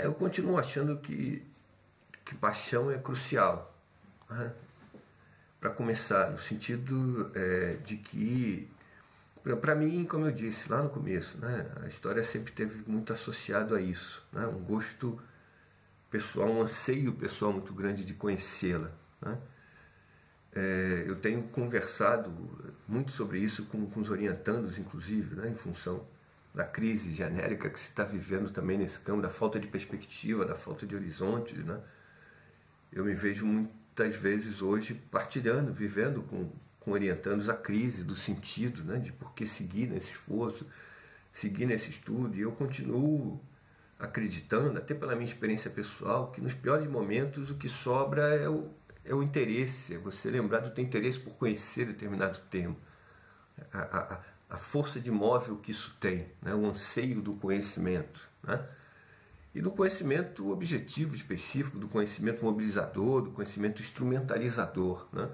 Eu continuo achando que paixão é crucial, né? Para começar, no sentido de que, para mim, como eu disse lá no começo, né, a história sempre teve muito associado a isso, né, um gosto pessoal, um anseio pessoal muito grande de conhecê-la, né. Eu tenho conversado muito sobre isso com os orientandos, inclusive, né, em função da crise genérica que se está vivendo também nesse campo, da falta de perspectiva, da falta de horizonte, né. Eu me vejo muitas vezes hoje partilhando, vivendo com orientandos a crise do sentido, né, de por que seguir nesse esforço, seguir nesse estudo. E eu continuo acreditando, até pela minha experiência pessoal, que nos piores momentos o que sobra é o interesse, é você lembrar do teu interesse por conhecer determinado tema, a força de móvel que isso tem, né, o anseio do conhecimento, né? E do conhecimento objetivo, específico, do conhecimento mobilizador, do conhecimento instrumentalizador, né?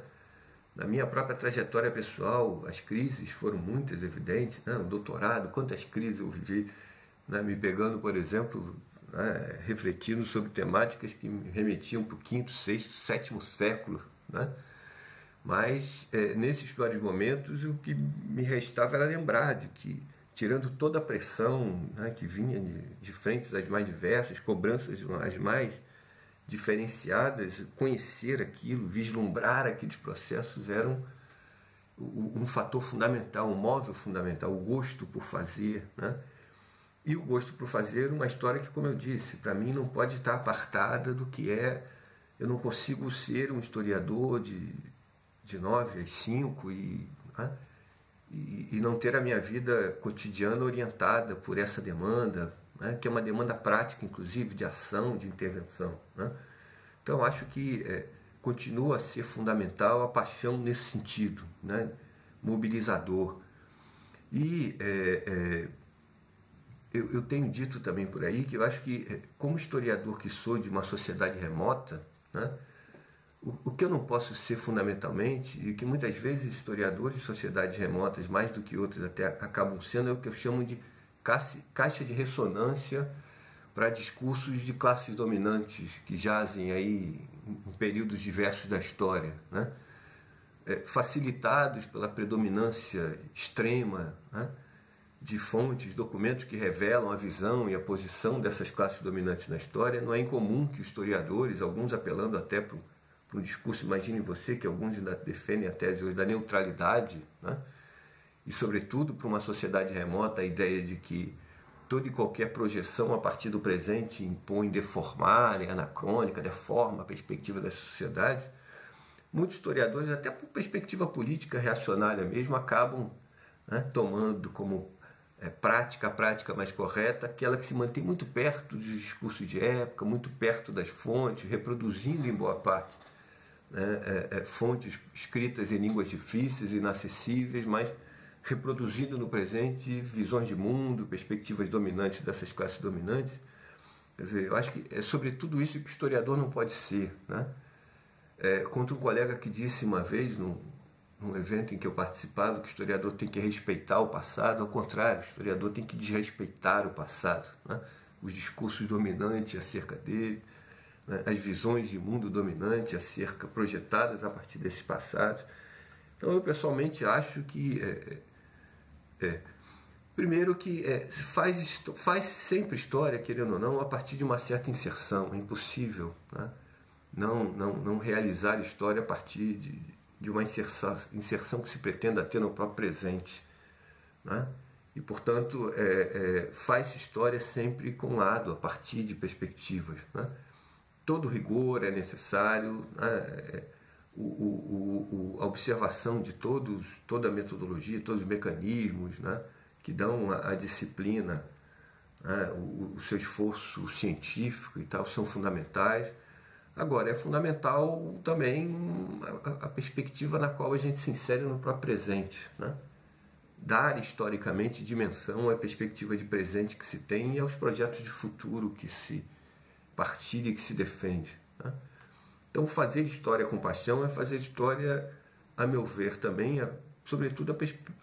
Na minha própria trajetória pessoal, as crises foram muitas, evidentes, né? O doutorado, quantas crises eu vivi, né? Me pegando, por exemplo, né? Refletindo sobre temáticas que me remetiam para o quinto, sexto, sétimo século, né? Mas nesses piores momentos o que me restava era lembrar de que, tirando toda a pressão, né, que vinha de frentes as mais diversas, cobranças as mais diferenciadas, conhecer aquilo, vislumbrar aqueles processos eram um fator fundamental, um móvel fundamental, o gosto por fazer, né? E o gosto por fazer uma história que, como eu disse, para mim não pode estar apartada do que é. Eu não consigo ser um historiador de 9 às 5 né? E não ter a minha vida cotidiana orientada por essa demanda, né, que é uma demanda prática, inclusive, de ação, de intervenção, né? Então, acho que continua a ser fundamental a paixão nesse sentido, né, mobilizador. E eu tenho dito também por aí que eu acho que, como historiador que sou de uma sociedade remota, né, o que eu não posso ser fundamentalmente, e que muitas vezes historiadores de sociedades remotas, mais do que outros até acabam sendo, é o que eu chamo de caixa de ressonância para discursos de classes dominantes que jazem aí em períodos diversos da história, né? Facilitados pela predominância extrema, né, de fontes, documentos que revelam a visão e a posição dessas classes dominantes na história. Não é incomum que os historiadores, alguns apelando até para um discurso, imagine você, que alguns ainda defendem a tese hoje da neutralidade, né? E sobretudo para uma sociedade remota a ideia de que toda e qualquer projeção a partir do presente impõe deformar, é anacrônica, deforma a perspectiva da sociedade. Muitos historiadores, até por perspectiva política reacionária mesmo, acabam, né, tomando como a prática mais correta, aquela que se mantém muito perto dos discursos de época, muito perto das fontes, reproduzindo em boa parte, né, fontes escritas em línguas difíceis, inacessíveis, mas reproduzindo no presente visões de mundo, perspectivas dominantes dessas classes dominantes. Quer dizer, eu acho que é sobre tudo isso que o historiador não pode ser, né? Contra um colega que disse uma vez, num evento em que eu participava, que o historiador tem que respeitar o passado. Ao contrário, o historiador tem que desrespeitar o passado, né? Os discursos dominantes acerca dele, né? As visões de mundo dominante projetadas a partir desses passados. Então eu pessoalmente acho que primeiro que faz sempre história, querendo ou não, a partir de uma certa inserção. É impossível, né, não realizar história a partir de uma inserção que se pretenda ter no próprio presente, né? E, portanto, faz história sempre com lado, a partir de perspectivas, né? Todo rigor é necessário, né? A observação de toda a metodologia, todos os mecanismos, né, que dão a disciplina, né, o seu esforço científico e tal, são fundamentais. Agora, é fundamental também a perspectiva na qual a gente se insere no próprio presente, né? Dar historicamente dimensão à perspectiva de presente que se tem e aos projetos de futuro que se partilha e que se defende, né? Então, fazer história com paixão é fazer história, a meu ver, também, sobretudo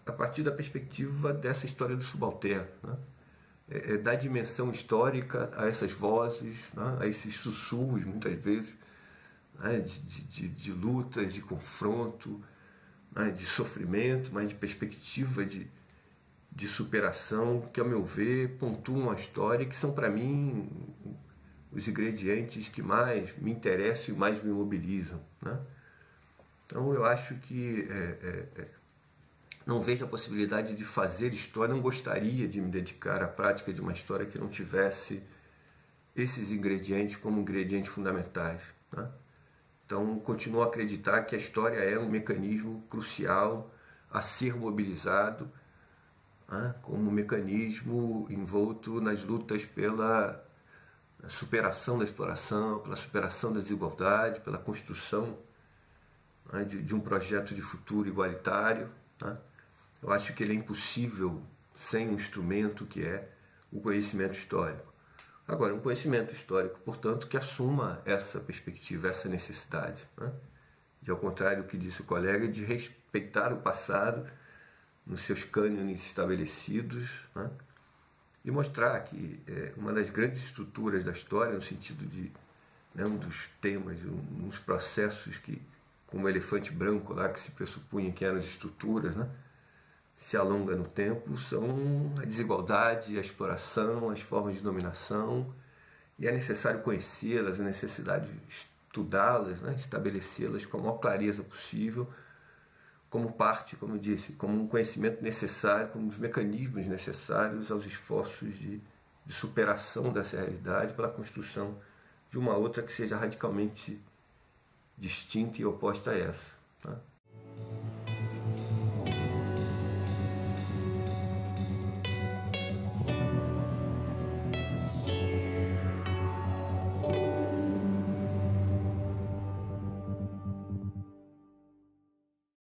a partir da perspectiva dessa história do subalterno, né? dar dimensão histórica a essas vozes, né, a esses sussurros, muitas vezes, né, de lutas, de confronto, né, de sofrimento, mas de perspectiva de superação, que, ao meu ver, pontuam a história, que são, para mim, os ingredientes que mais me interessam e mais me mobilizam, né? Então, eu acho que não vejo a possibilidade de fazer história, não gostaria de me dedicar à prática de uma história que não tivesse esses ingredientes como ingredientes fundamentais, né? Então, continuo a acreditar que a história é um mecanismo crucial a ser mobilizado, né, como um mecanismo envolto nas lutas pela superação da exploração, pela superação da desigualdade, pela construção, né, de um projeto de futuro igualitário, né? Eu acho que ele é impossível sem um instrumento que é o conhecimento histórico. Agora, um conhecimento histórico, portanto, que assuma essa perspectiva, essa necessidade, né? De, ao contrário do que disse o colega, de respeitar o passado nos seus cânones estabelecidos, né? E mostrar que uma das grandes estruturas da história, no sentido de, né, um dos temas, um dos processos que, como o elefante branco lá, que se pressupunha que eram as estruturas, né, se alonga no tempo, são a desigualdade, a exploração, as formas de dominação, e é necessário conhecê-las, a necessidade de estudá-las, né, estabelecê-las com a maior clareza possível, como parte, como eu disse, como um conhecimento necessário, como os mecanismos necessários aos esforços de superação dessa realidade pela construção de uma outra que seja radicalmente distinta e oposta a essa.